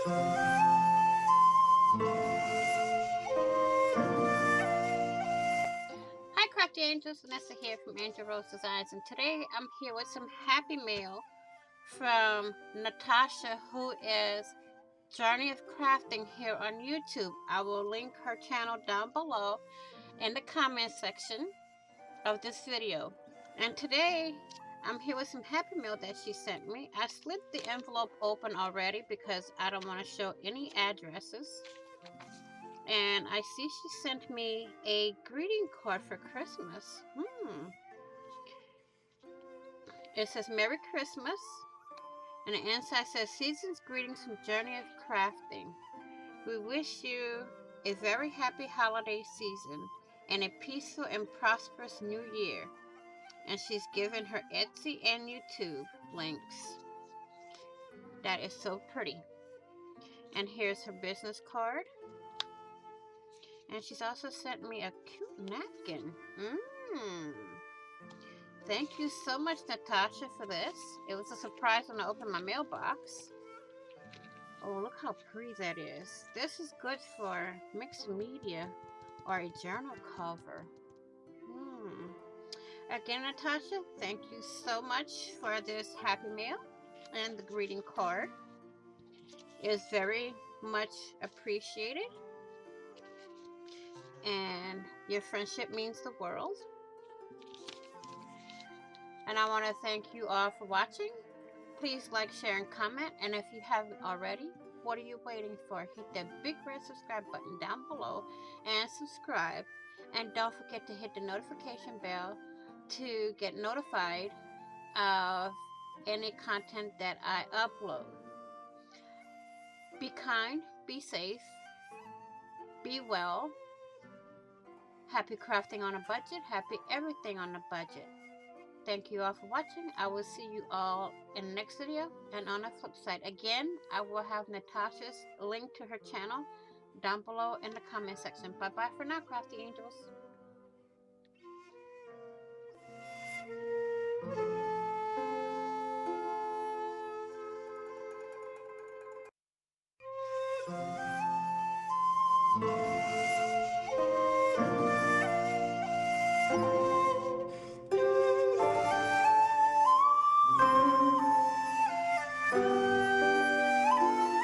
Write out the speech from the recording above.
Hi Crafty Angels, Vanessa here from Angel Rose Designs, and today I'm here with some happy mail from Natasha, who is Journey of Crafting here on YouTube. I will link her channel down below in the comment section of this video. And today I'm here with some happy mail that she sent me. I slid the envelope open already because I don't want to show any addresses. And I see she sent me a greeting card for Christmas. It says Merry Christmas. And the inside says Season's greetings from Journey of Crafting. We wish you a very happy holiday season and a peaceful and prosperous new year. And she's given her Etsy and YouTube links. That is so pretty. And here's her business card. And she's also sent me a cute napkin. Thank you so much, Natasha, for this. It was a surprise when I opened my mailbox. Oh, look how pretty that is. This is good for mixed media or a journal cover. Again, Natasha, thank you so much for this happy mail, and the greeting card is very much appreciated, and your friendship means the world. And I want to thank you all for watching. Please like, share, and comment. And if you haven't already, what are you waiting for? Hit that big red subscribe button down below and subscribe. And don't forget to hit the notification bell to get notified of any content that I upload. Be kind, be safe, be well. Happy crafting on a budget. Happy everything on a budget. Thank you all for watching. I will see you all in the next video. And on the flip side, again, I will have Natasha's link to her channel down below in the comment section. Bye bye for now, Crafty Angels.